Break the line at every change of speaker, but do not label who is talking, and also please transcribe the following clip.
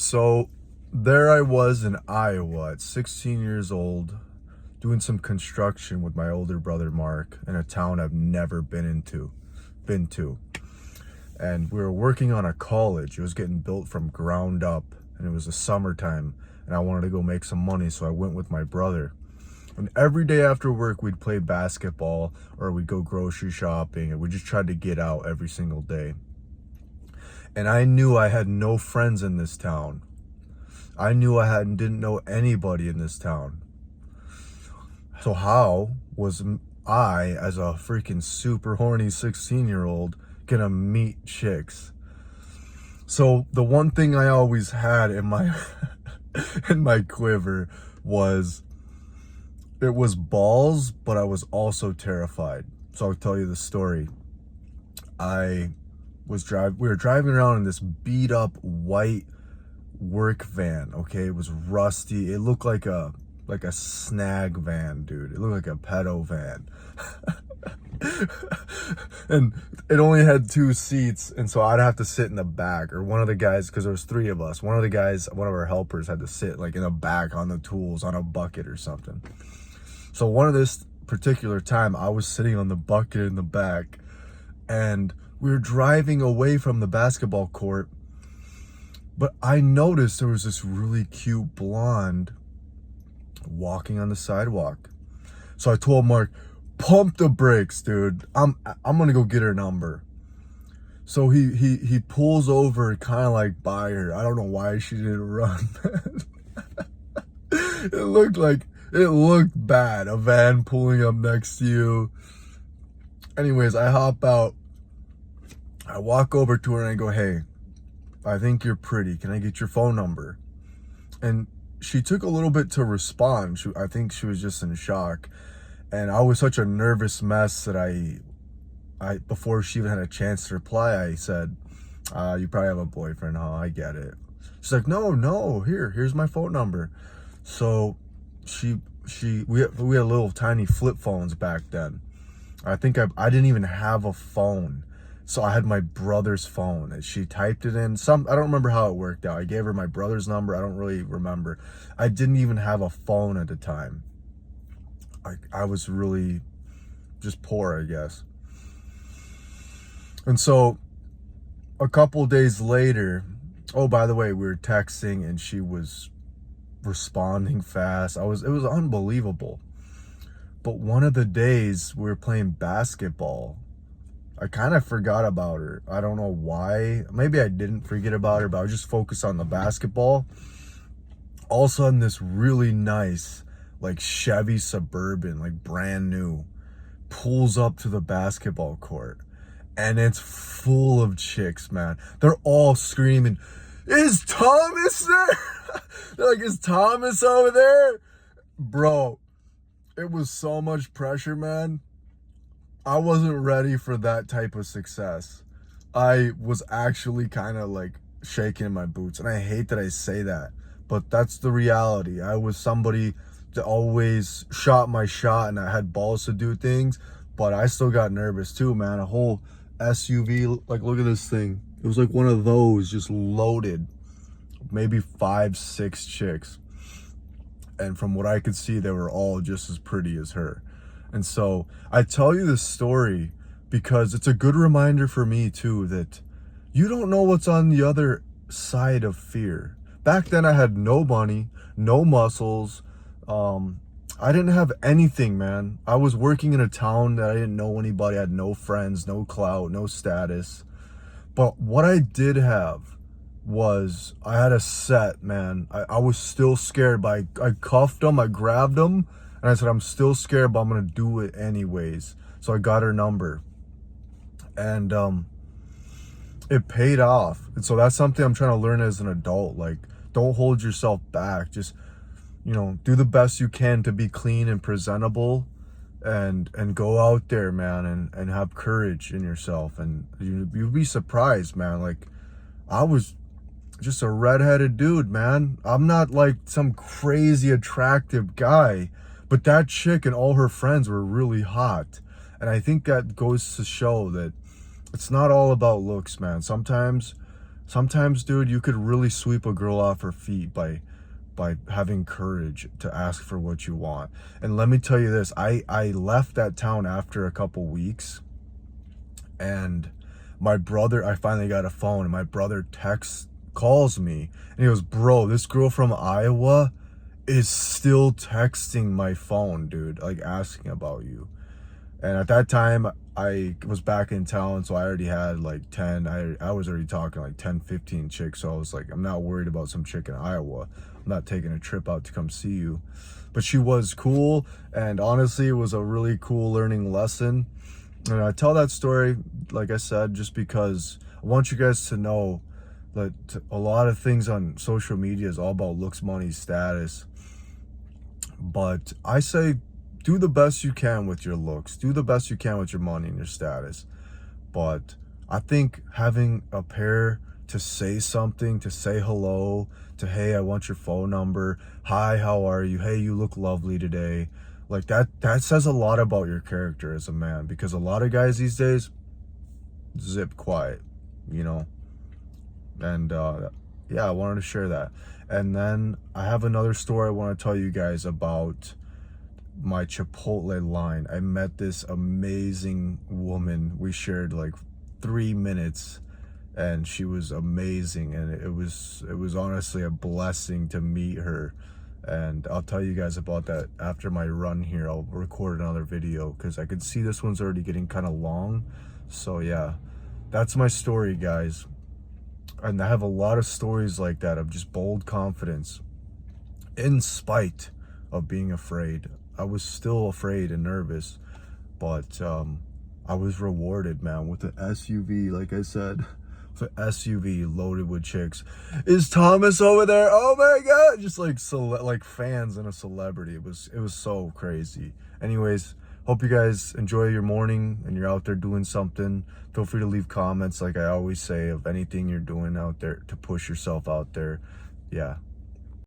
So there I was in Iowa at 16 years old, doing some construction with my older brother Mark in a town I've never been to. And we were working on a college. It was getting built from ground up, and it was the summertime, and I wanted to go make some money, so I went with my brother. And every day after work, we'd play basketball or we'd go grocery shopping, and we just tried to get out every single day. And I knew I had no friends in this town. I knew didn't know anybody in this town. So how was I, as a freaking super horny 16-year-old, gonna meet chicks? So the one thing I always had in my in my quiver was it was balls, but I was also terrified. So I'll tell you the story. We were driving around in this beat up white work van. Okay, it was rusty. It looked like a snag van, dude. It looked like a pedo van. And it only had 2 seats, and so I'd have to sit in the back, or one of the guys, because there was 3 of us, one of our helpers had to sit like in the back on the tools on a bucket or something. So one of this particular time, I was sitting on the bucket in the back, and we were driving away from the basketball court, but I noticed there was this really cute blonde walking on the sidewalk. So I told Mark, pump the brakes, dude. I'm gonna go get her number. So he pulls over kind of like by her. I don't know why she didn't run. It looked bad. A van pulling up next to you. Anyways, I hop out. I walk over to her and I go, hey, I think you're pretty. Can I get your phone number? And she took a little bit to respond. I think she was just in shock. And I was such a nervous mess that I before she even had a chance to reply, I said, you probably have a boyfriend, huh? I get it. She's like, no, here's my phone number. So we had little tiny flip phones back then. I think I didn't even have a phone. So I had my brother's phone, and she typed it in. I don't remember how it worked out. I gave her my brother's number. I don't really remember. I didn't even have a phone at the time. I was really just poor, I guess. And so a couple days later, oh, by the way, we were texting and she was responding fast. It was unbelievable. But one of the days we were playing basketball, I kind of forgot about her. I don't know why. Maybe I didn't forget about her, but I was just focused on the basketball. All of a sudden, this really nice, like Chevy Suburban, like brand new, pulls up to the basketball court. And it's full of chicks, man. They're all screaming, is Thomas there? They're like, is Thomas over there? Bro, it was so much pressure, man. I wasn't ready for that type of success. I was actually kind of like shaking in my boots. And I hate that I say that, but that's the reality. I was somebody that always shot my shot and I had balls to do things, but I still got nervous too, man. A whole SUV, like look at this thing. It was like one of those just loaded, maybe 5-6 chicks. And from what I could see, they were all just as pretty as her. And so I tell you this story because it's a good reminder for me too that you don't know what's on the other side of fear. Back then I had no money, no muscles. I didn't have anything, man. I was working in a town that I didn't know anybody. I had no friends, no clout, no status. But what I did have was I had a set, man. I was still scared, but I cuffed them, I grabbed them, and I said, I'm still scared, but I'm going to do it anyways. So I got her number. And it paid off. And so that's something I'm trying to learn as an adult. Like, don't hold yourself back. Just, do the best you can to be clean and presentable and go out there, man, and have courage in yourself. And you'll be surprised, man. Like, I was just a redheaded dude, man. I'm not like some crazy attractive guy. But that chick and all her friends were really hot. And I think that goes to show that it's not all about looks, man. Sometimes Sometimes, dude, you could really sweep a girl off her feet by having courage to ask for what you want. And let me tell you this, I left that town after a couple weeks, and my brother, I finally got a phone, and my brother calls me, and he goes, bro, this girl from Iowa is still texting my phone, dude, like asking about you. And at that time, I was back in town, so I already had like 10, I was already talking like 10, 15 chicks. So I was like, I'm not worried about some chick in Iowa. I'm not taking a trip out to come see you. But she was cool, and honestly, it was a really cool learning lesson. And I tell that story, like I said, just because I want you guys to know that a lot of things on social media is all about looks, money, status. But I say, do the best you can with your looks. Do the best you can with your money and your status. But I think having a pair to say something, to say hello, to, hey, I want your phone number. Hi, how are you? Hey, you look lovely today. Like that says a lot about your character as a man, because a lot of guys these days zip quiet, you know? And yeah, I wanted to share that. And then I have another story I want to tell you guys about my Chipotle line. I met this amazing woman. We shared like 3 minutes, and she was amazing, and it was honestly a blessing to meet her. And I'll tell you guys about that after my run here. I'll record another video because I can see this one's already getting kind of long. So yeah, that's my story, guys. And I have a lot of stories like that of just bold confidence in spite of being afraid. I was still afraid and nervous, but I was rewarded, man, with an SUV, like I said, with an SUV loaded with chicks. Is Thomas over there? Oh my God, just like fans and a celebrity. It was so crazy. Anyways, hope you guys enjoy your morning and you're out there doing something. Feel free to leave comments, like I always say, of anything you're doing out there to push yourself out there. Yeah.